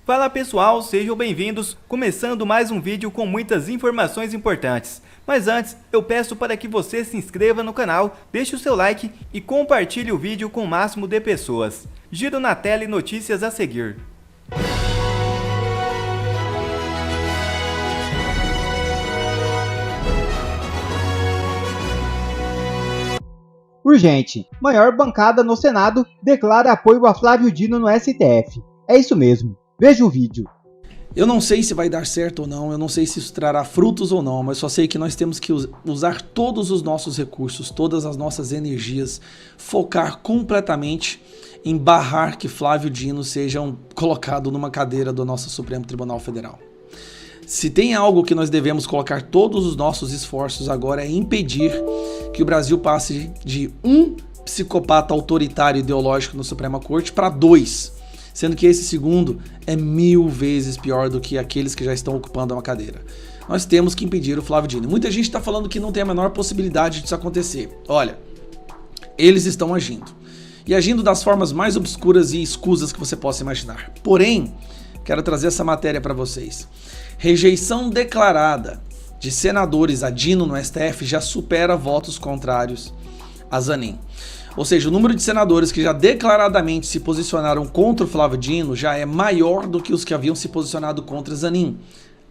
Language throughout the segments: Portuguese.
Fala pessoal, sejam bem-vindos, começando mais um vídeo com muitas informações importantes. Mas antes, eu peço para que você se inscreva no canal, deixe o seu like e compartilhe o vídeo com o máximo de pessoas. Giro na tela e notícias a seguir. Urgente, maior bancada no Senado declara apoio a Flávio Dino no STF. É isso mesmo, veja o vídeo. Eu não sei se vai dar certo ou não, eu não sei se isso trará frutos ou não, mas só sei que nós temos que usar todos os nossos recursos, todas as nossas energias, focar completamente em barrar que Flávio Dino seja colocado numa cadeira do nosso Supremo Tribunal Federal. Se tem algo que nós devemos colocar todos os nossos esforços agora é impedir que o Brasil passe de um psicopata autoritário ideológico na Suprema Corte para 2, sendo que esse segundo é 1000 vezes pior do que aqueles que já estão ocupando uma cadeira. Nós temos que impedir o Flávio Dino. Muita gente está falando que não tem a menor possibilidade disso acontecer. Olha, eles estão agindo. E agindo das formas mais obscuras e escusas que você possa imaginar. Porém, quero trazer essa matéria para vocês. Rejeição declarada de senadores a Dino no STF já supera votos contrários a Zanin. Ou seja, o número de senadores que já declaradamente se posicionaram contra o Flávio Dino já é maior do que os que haviam se posicionado contra Zanin.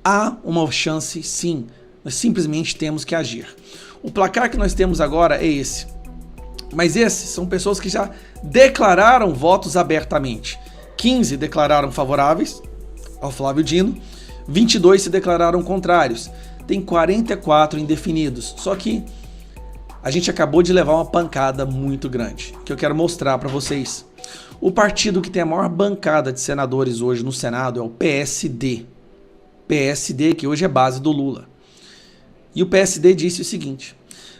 Há uma chance, sim. Nós simplesmente temos que agir. O placar que nós temos agora é esse. Mas esses são pessoas que já declararam votos abertamente. 15 declararam favoráveis ao Flávio Dino, 22 se declararam contrários. Tem 44 indefinidos. Só que a gente acabou de levar uma pancada muito grande, que eu quero mostrar para vocês. O partido que tem a maior bancada de senadores hoje no Senado é o PSD. PSD, que hoje é base do Lula. E o PSD disse o seguinte: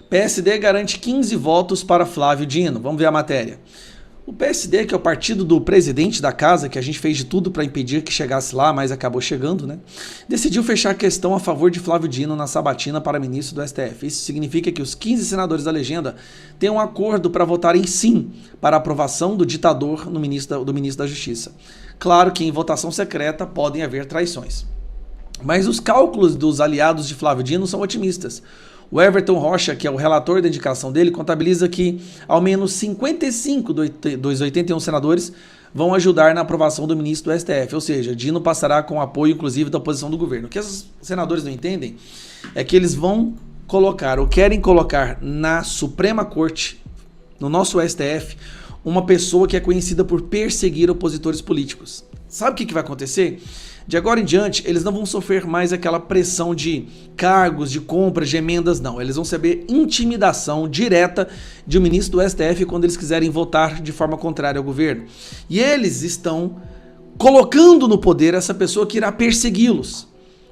PSD garante 15 votos para Flávio Dino. Vamos ver a matéria. O PSD, que é o partido do presidente da casa, que a gente fez de tudo para impedir que chegasse lá, mas acabou chegando, né? Decidiu fechar a questão a favor de Flávio Dino na sabatina para ministro do STF. Isso significa que os 15 senadores da legenda têm um acordo para votarem sim para a aprovação do ditador do ministro da Justiça. Claro que em votação secreta podem haver traições. Mas os cálculos dos aliados de Flávio Dino são otimistas. O Everton Rocha, que é o relator da indicação dele, contabiliza que ao menos 55 dos 81 senadores vão ajudar na aprovação do ministro do STF, ou seja, Dino passará com apoio inclusive da oposição do governo. O que os senadores não entendem é que eles vão colocar ou querem colocar na Suprema Corte, no nosso STF, uma pessoa que é conhecida por perseguir opositores políticos. Sabe o que vai acontecer? De agora em diante, eles não vão sofrer mais aquela pressão de cargos, de compras, de emendas, não. Eles vão receber intimidação direta de um ministro do STF quando eles quiserem votar de forma contrária ao governo. E eles estão colocando no poder essa pessoa que irá persegui-los.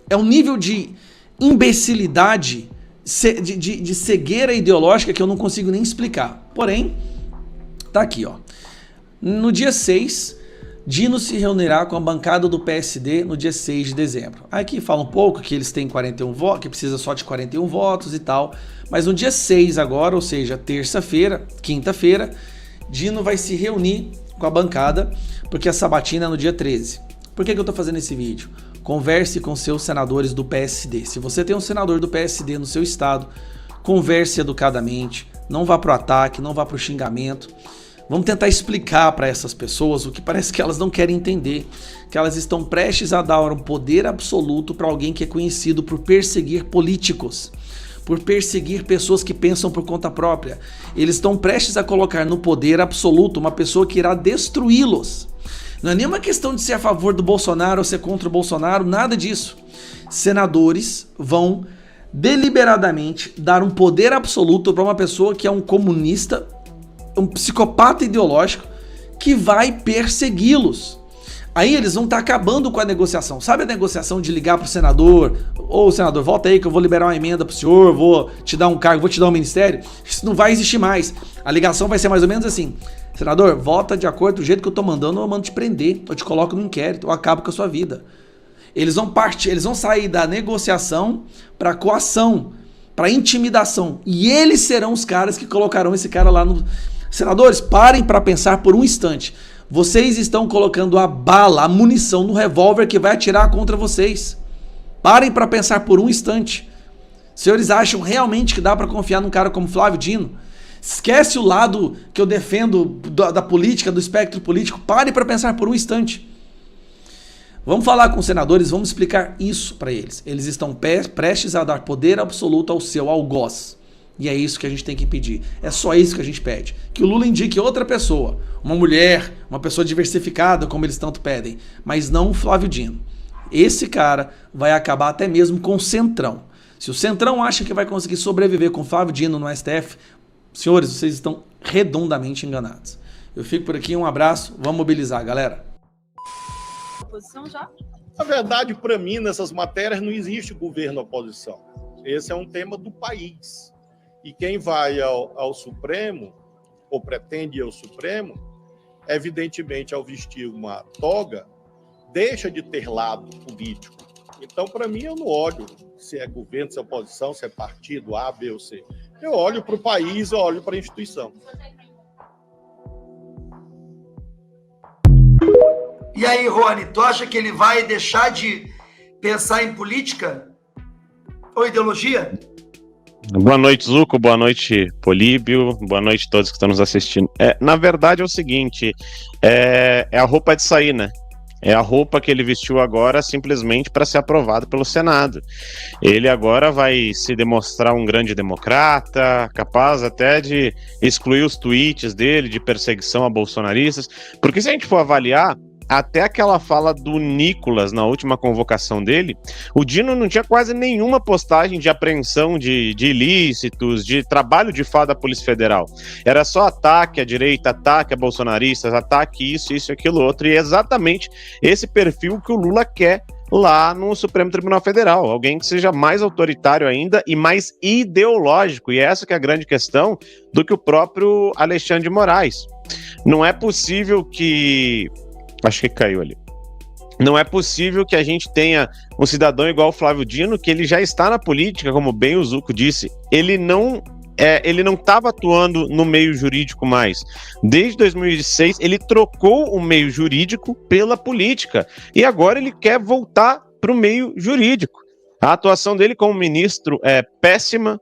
É um nível de imbecilidade, de cegueira ideológica que eu não consigo nem explicar. Porém, tá aqui, ó. No dia 6... Dino se reunirá com a bancada do PSD no dia 6 de dezembro. Aqui fala um pouco que eles têm 41 votos, que precisa só de 41 votos e tal. Mas no dia 6 agora, ou seja, terça-feira, quinta-feira, Dino vai se reunir com a bancada, porque a sabatina é no dia 13. Por que eu estou fazendo esse vídeo? Converse com seus senadores do PSD. Se você tem um senador do PSD no seu estado, converse educadamente, não vá para o ataque, não vá para o xingamento. Vamos tentar explicar para essas pessoas o que parece que elas não querem entender, que elas estão prestes a dar um poder absoluto para alguém que é conhecido por perseguir políticos, por perseguir pessoas que pensam por conta própria. Eles estão prestes a colocar no poder absoluto uma pessoa que irá destruí-los. Não é nenhuma questão de ser a favor do Bolsonaro ou ser contra o Bolsonaro, nada disso. Senadores vão deliberadamente dar um poder absoluto para uma pessoa que é um comunista, um psicopata ideológico que vai persegui-los. Aí eles vão estar acabando com a negociação. Sabe a negociação de ligar pro senador? Ô senador, volta aí que eu vou liberar uma emenda pro senhor, vou te dar um cargo, vou te dar um ministério. Isso não vai existir mais. A ligação vai ser mais ou menos assim: senador, vota de acordo do jeito que eu tô mandando, eu mando te prender, eu te coloco no inquérito, eu acabo com a sua vida. Eles vão sair da negociação para coação, para intimidação. E eles serão os caras que colocarão esse cara lá no... Senadores, parem para pensar por um instante. Vocês estão colocando a bala, a munição no revólver que vai atirar contra vocês. Parem para pensar por um instante. Senhores, acham realmente que dá para confiar num cara como Flávio Dino? Esquece o lado que eu defendo da política, do espectro político. Pare para pensar por um instante. Vamos falar com os senadores, vamos explicar isso para eles. Eles estão prestes a dar poder absoluto ao seu algoz. E é isso que a gente tem que pedir. É só isso que a gente pede. Que o Lula indique outra pessoa, uma mulher, uma pessoa diversificada, como eles tanto pedem, mas não o Flávio Dino. Esse cara vai acabar até mesmo com o Centrão. Se o Centrão acha que vai conseguir sobreviver com o Flávio Dino no STF, senhores, vocês estão redondamente enganados. Eu fico por aqui, um abraço, vamos mobilizar, galera. Posição já? Na verdade, para mim, nessas matérias não existe governo-oposição. Esse é um tema do país. E quem vai ao Supremo, ou pretende ir ao Supremo, evidentemente, ao vestir uma toga, deixa de ter lado político. Então, para mim, eu não olho se é governo, se é oposição, se é partido A, B ou C. Eu olho para o país, eu olho para a instituição. E aí, Rony, tu acha que ele vai deixar de pensar em política ou ideologia? Boa noite, Zuco. Boa noite, Políbio. Boa noite a todos que estão nos assistindo. Na verdade é o seguinte, é a roupa de sair, né? É a roupa que ele vestiu agora simplesmente para ser aprovado pelo Senado. Ele agora vai se demonstrar um grande democrata, capaz até de excluir os tweets dele de perseguição a bolsonaristas, porque se a gente for avaliar, até aquela fala do Nicolas na última convocação dele, o Dino não tinha quase nenhuma postagem de apreensão de ilícitos, de trabalho de fato da Polícia Federal. Era só ataque à direita, ataque a bolsonaristas, ataque isso e aquilo outro, e é exatamente esse perfil que o Lula quer lá no Supremo Tribunal Federal, alguém que seja mais autoritário ainda e mais ideológico, e essa que é a grande questão do que o próprio Alexandre de Moraes. Não é possível que... Acho que caiu ali. Não é possível que a gente tenha um cidadão igual o Flávio Dino, que ele já está na política, como bem o Zuco disse. Ele não estava atuando no meio jurídico mais. Desde 2006, ele trocou o meio jurídico pela política. E agora ele quer voltar para o meio jurídico. A atuação dele como ministro é péssima,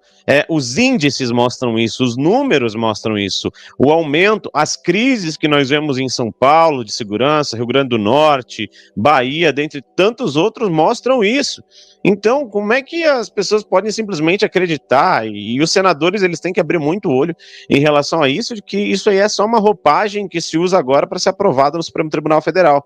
os índices mostram isso, os números mostram isso, o aumento, as crises que nós vemos em São Paulo de segurança, Rio Grande do Norte, Bahia, dentre tantos outros, mostram isso. Então, como é que as pessoas podem simplesmente acreditar, e os senadores eles têm que abrir muito o olho em relação a isso, de que isso aí é só uma roupagem que se usa agora para ser aprovada no Supremo Tribunal Federal.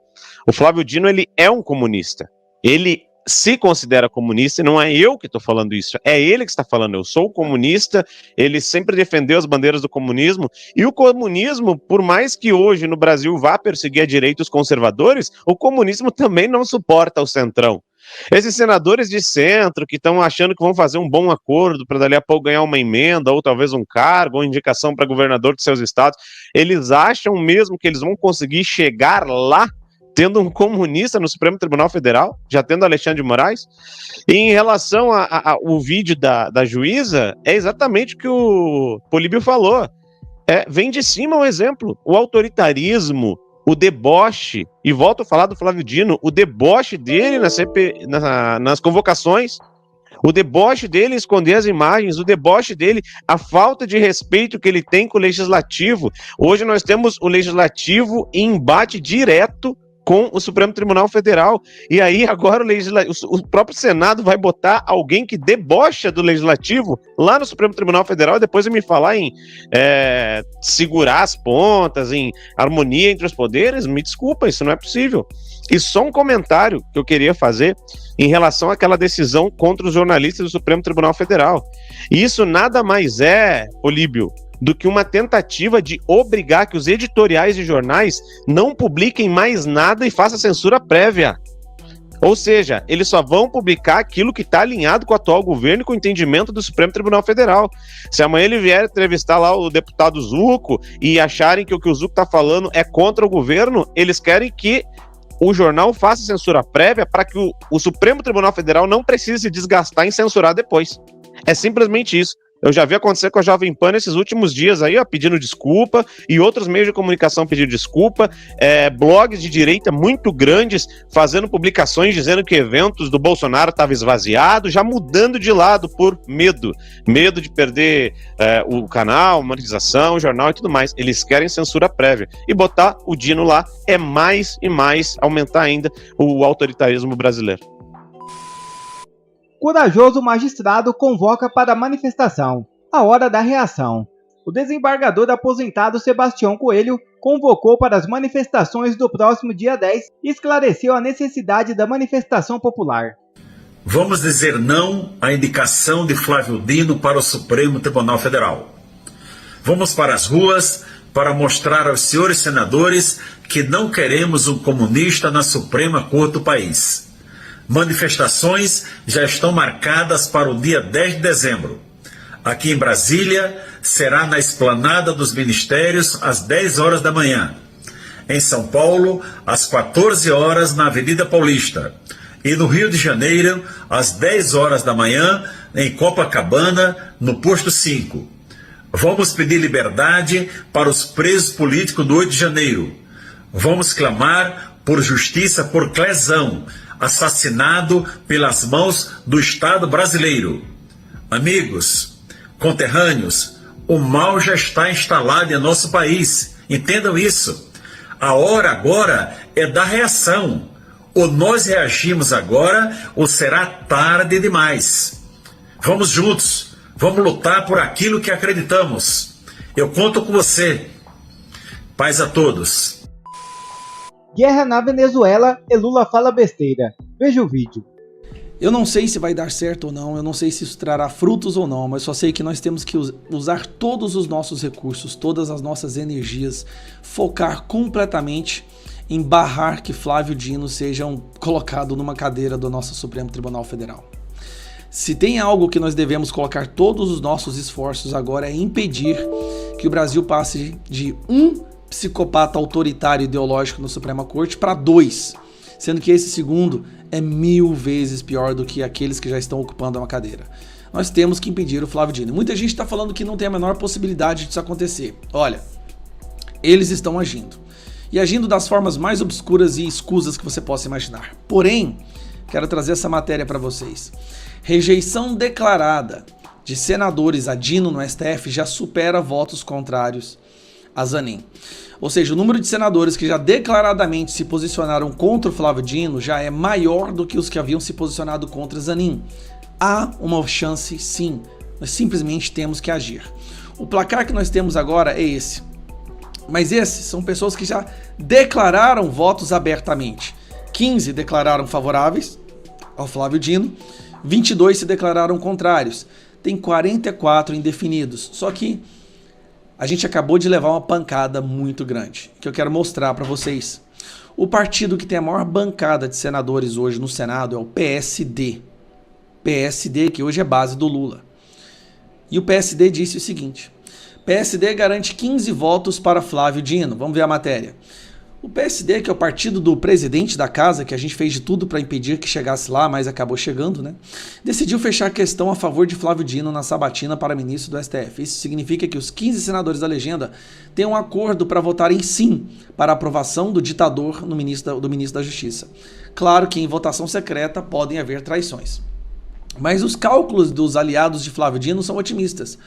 O Flávio Dino, ele é um comunista, ele se considera comunista, e não é eu que estou falando isso, é ele que está falando, eu sou comunista, ele sempre defendeu as bandeiras do comunismo, e o comunismo, por mais que hoje no Brasil vá perseguir a direita os conservadores, o comunismo também não suporta o centrão. Esses senadores de centro que estão achando que vão fazer um bom acordo para dali a pouco ganhar uma emenda, ou talvez um cargo, ou indicação para governador de seus estados, eles acham mesmo que eles vão conseguir chegar lá tendo um comunista no Supremo Tribunal Federal, já tendo Alexandre de Moraes? E em relação ao vídeo da juíza, é exatamente o que o Políbio falou. Vem de cima um exemplo, o autoritarismo, o deboche, e volto a falar do Flávio Dino, o deboche dele nas convocações, o deboche dele esconder as imagens, o deboche dele, a falta de respeito que ele tem com o Legislativo. Hoje nós temos o Legislativo em embate direto com o Supremo Tribunal Federal, e aí agora o próprio Senado vai botar alguém que debocha do Legislativo lá no Supremo Tribunal Federal, e depois me falar em segurar as pontas, em harmonia entre os poderes. Me desculpa, isso não é possível. E só um comentário que eu queria fazer em relação àquela decisão contra os jornalistas do Supremo Tribunal Federal. Isso nada mais é, Políbio, do que uma tentativa de obrigar que os editoriais de jornais não publiquem mais nada e façam censura prévia. Ou seja, eles só vão publicar aquilo que está alinhado com o atual governo e com o entendimento do Supremo Tribunal Federal. Se amanhã ele vier entrevistar lá o deputado Zuco e acharem que o Zuco está falando é contra o governo, eles querem que o jornal faça censura prévia para que o Supremo Tribunal Federal não precise se desgastar em censurar depois. É simplesmente isso. Eu já vi acontecer com a Jovem Pan nesses últimos dias aí, ó, pedindo desculpa, e outros meios de comunicação pedindo desculpa, blogs de direita muito grandes fazendo publicações dizendo que eventos do Bolsonaro estavam esvaziados, já mudando de lado por medo de perder o canal, monetização, o jornal e tudo mais. Eles querem censura prévia, e botar o Dino lá é mais e mais aumentar ainda o autoritarismo brasileiro. Corajoso magistrado convoca para a manifestação. A hora da reação. O desembargador aposentado Sebastião Coelho convocou para as manifestações do próximo dia 10 e esclareceu a necessidade da manifestação popular. Vamos dizer não à indicação de Flávio Dino para o Supremo Tribunal Federal. Vamos para as ruas para mostrar aos senhores senadores que não queremos um comunista na Suprema Corte do país. Manifestações já estão marcadas para o dia 10 de dezembro. Aqui em Brasília, será na Esplanada dos Ministérios, às 10 horas da manhã. Em São Paulo, às 14 horas, na Avenida Paulista. E no Rio de Janeiro, às 10 horas da manhã, em Copacabana, no Posto 5. Vamos pedir liberdade para os presos políticos do 8 de janeiro. Vamos clamar por justiça por Clezão, assassinado pelas mãos do Estado brasileiro. Amigos, conterrâneos, o mal já está instalado em nosso país. Entendam isso. A hora agora é da reação. Ou nós reagimos agora, ou será tarde demais. Vamos juntos. Vamos lutar por aquilo que acreditamos. Eu conto com você. Paz a todos. Guerra na Venezuela e Lula fala besteira. Veja o vídeo. Eu não sei se vai dar certo ou não, eu não sei se isso trará frutos ou não, mas só sei que nós temos que usar todos os nossos recursos, todas as nossas energias, focar completamente em barrar que Flávio Dino seja colocado numa cadeira do nosso Supremo Tribunal Federal. Se tem algo que nós devemos colocar todos os nossos esforços agora é impedir que o Brasil passe de um psicopata autoritário ideológico na Suprema Corte para 2, sendo que esse segundo é 1000 vezes pior do que aqueles que já estão ocupando uma cadeira. Nós temos que impedir o Flávio Dino. Muita gente está falando que não tem a menor possibilidade disso acontecer. Olha, eles estão agindo. E agindo das formas mais obscuras e escusas que você possa imaginar. Porém, quero trazer essa matéria para vocês. Rejeição declarada de senadores a Dino no STF já supera votos contrários a Zanin. Ou seja, o número de senadores que já declaradamente se posicionaram contra o Flávio Dino já é maior do que os que haviam se posicionado contra Zanin. Há uma chance, sim. Nós simplesmente temos que agir. O placar que nós temos agora é esse. Mas esses são pessoas que já declararam votos abertamente. 15 declararam favoráveis ao Flávio Dino, 22 se declararam contrários. Tem 44 indefinidos. Só que a gente acabou de levar uma pancada muito grande, que eu quero mostrar para vocês. O partido que tem a maior bancada de senadores hoje no Senado é o PSD. PSD, que hoje é base do Lula. E o PSD disse o seguinte: PSD garante 15 votos para Flávio Dino. Vamos ver a matéria. O PSD, que é o partido do presidente da casa, que a gente fez de tudo para impedir que chegasse lá, mas acabou chegando, né? Decidiu fechar a questão a favor de Flávio Dino na sabatina para ministro do STF. Isso significa que os 15 senadores da legenda têm um acordo para votarem sim para a aprovação do ditador do ministro da Justiça. Claro que em votação secreta podem haver traições. Mas os cálculos dos aliados de Flávio Dino são otimistas.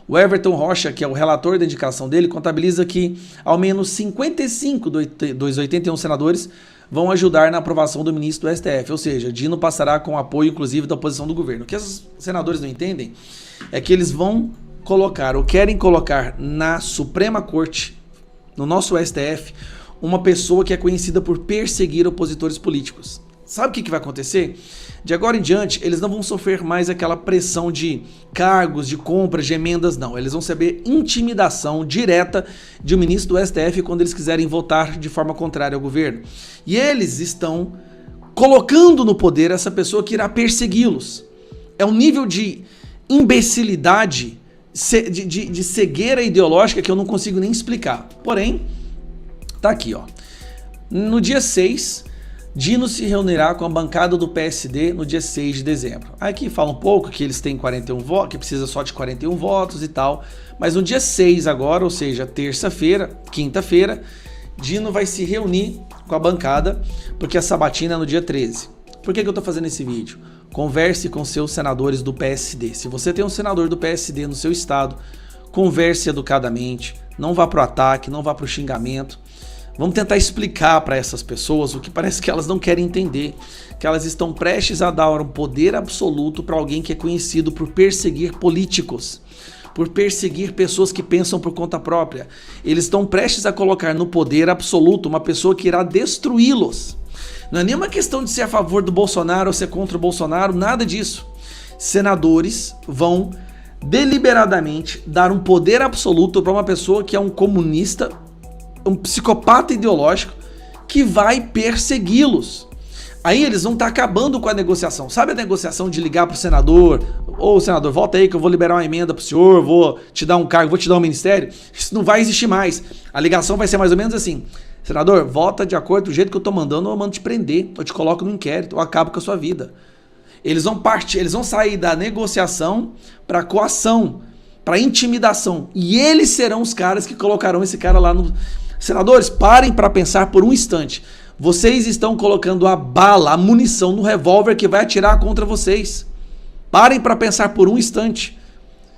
O Everton Rocha, que é o relator da indicação dele, contabiliza que ao menos 55 dos 81 senadores vão ajudar na aprovação do ministro do STF. Ou seja, Dino passará com apoio, inclusive, da oposição do governo. O que esses senadores não entendem é que eles vão colocar, ou querem colocar na Suprema Corte, no nosso STF, uma pessoa que é conhecida por perseguir opositores políticos. Sabe o que vai acontecer? De agora em diante, eles não vão sofrer mais aquela pressão de cargos, de compras, de emendas, não. Eles vão receber intimidação direta de um ministro do STF quando eles quiserem votar de forma contrária ao governo. E eles estão colocando no poder essa pessoa que irá persegui-los. É um nível de imbecilidade, de cegueira ideológica que eu não consigo nem explicar. Porém, tá aqui, ó. No dia 6 Dino se reunirá com a bancada do PSD no dia 6 de dezembro. Aqui fala um pouco que eles têm 41 votos, que precisa só de 41 votos e tal. Mas no dia 6 agora, ou seja, terça-feira, quinta-feira, Dino vai se reunir com a bancada, porque a sabatina é no dia 13. Por que eu tô fazendo esse vídeo? Converse com seus senadores do PSD. Se você tem um senador do PSD no seu estado, converse educadamente, não vá pro ataque, não vá pro xingamento. Vamos tentar explicar para essas pessoas o que parece que elas não querem entender, que elas estão prestes a dar um poder absoluto para alguém que é conhecido por perseguir políticos, por perseguir pessoas que pensam por conta própria. Eles estão prestes a colocar no poder absoluto uma pessoa que irá destruí-los. Não é nenhuma questão de ser a favor do Bolsonaro ou ser contra o Bolsonaro, nada disso. Senadores vão deliberadamente dar um poder absoluto para uma pessoa que é um comunista, um psicopata ideológico, que vai persegui-los. Aí eles vão estar acabando com a negociação. Sabe a negociação de ligar pro senador? Ô, senador, volta aí que eu vou liberar uma emenda pro senhor, vou te dar um cargo, vou te dar um ministério. Isso não vai existir mais. A ligação vai ser mais ou menos assim: senador, volta de acordo do jeito que eu tô mandando, eu mando te prender, eu te coloco no inquérito, eu acabo com a sua vida. Eles vão sair da negociação para coação, para intimidação. E eles serão os caras que colocarão esse cara lá no... Senadores, parem para pensar por um instante. Vocês estão colocando a bala, a munição no revólver que vai atirar contra vocês. Parem para pensar por um instante.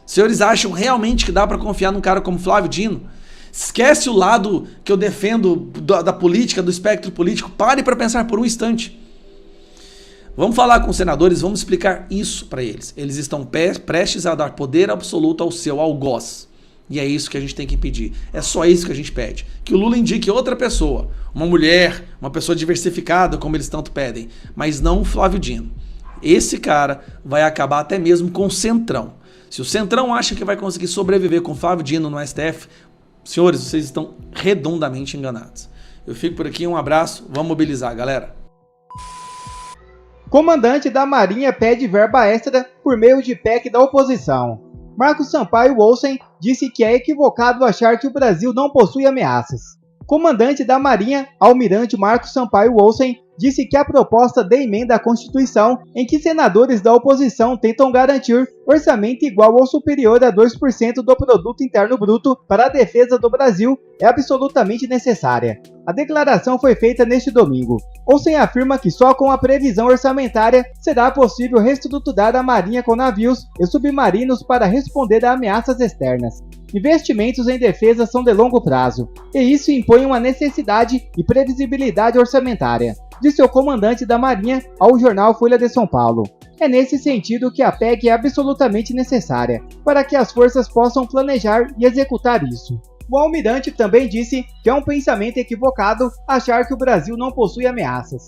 Senhores, acham realmente que dá para confiar num cara como Flávio Dino? Esquece o lado que eu defendo da política, do espectro político. Parem para pensar por um instante. Vamos falar com os senadores, vamos explicar isso para eles. Eles estão prestes a dar poder absoluto ao seu algoz. E é isso que a gente tem que pedir. É só isso que a gente pede. Que o Lula indique outra pessoa, uma mulher, uma pessoa diversificada, como eles tanto pedem, mas não o Flávio Dino. Esse cara vai acabar até mesmo com o Centrão. Se o Centrão acha que vai conseguir sobreviver com o Flávio Dino no STF, senhores, vocês estão redondamente enganados. Eu fico por aqui, um abraço, vamos mobilizar, galera. Comandante da Marinha pede verba extra por meio de PEC da oposição. Marcos Sampaio Olsen disse que é equivocado achar que o Brasil não possui ameaças. Comandante da Marinha, Almirante Marcos Sampaio Olsen, disse que a proposta de emenda à Constituição, em que senadores da oposição tentam garantir orçamento igual ou superior a 2% do Produto Interno Bruto para a defesa do Brasil, é absolutamente necessária. A declaração foi feita neste domingo. Olsen afirma que só com a previsão orçamentária será possível reestruturar a Marinha com navios e submarinos para responder a ameaças externas. Investimentos em defesa são de longo prazo, e isso impõe uma necessidade e previsibilidade orçamentária, disse o comandante da Marinha ao jornal Folha de São Paulo. É nesse sentido que a PEC é absolutamente necessária, para que as forças possam planejar e executar isso. O almirante também disse que é um pensamento equivocado achar que o Brasil não possui ameaças.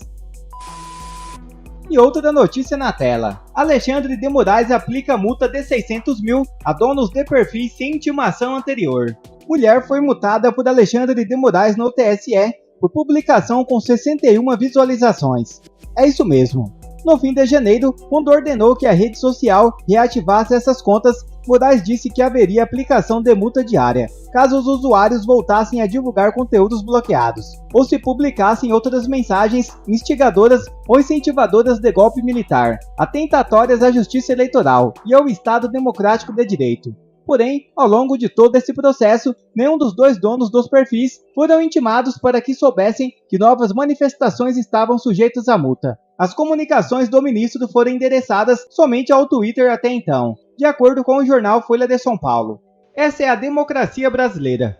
E outra notícia na tela. Alexandre de Moraes aplica multa de 600 mil a donos de perfis sem intimação anterior. Mulher foi multada por Alexandre de Moraes no TSE por publicação com 61 visualizações. É isso mesmo. No fim de janeiro, quando ordenou que a rede social reativasse essas contas, Moraes disse que haveria aplicação de multa diária, caso os usuários voltassem a divulgar conteúdos bloqueados, ou se publicassem outras mensagens instigadoras ou incentivadoras de golpe militar, atentatórias à justiça eleitoral e ao Estado Democrático de Direito. Porém, ao longo de todo esse processo, nenhum dos dois donos dos perfis foram intimados para que soubessem que novas manifestações estavam sujeitas à multa. As comunicações do ministro foram endereçadas somente ao Twitter até então, de acordo com o jornal Folha de São Paulo. Essa é a democracia brasileira.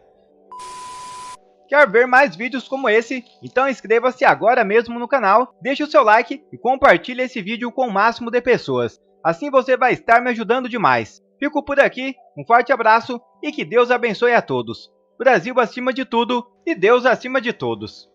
Quer ver mais vídeos como esse? Então inscreva-se agora mesmo no canal, deixe o seu like e compartilhe esse vídeo com o máximo de pessoas. Assim você vai estar me ajudando demais. Fico por aqui, um forte abraço e que Deus abençoe a todos. Brasil acima de tudo e Deus acima de todos.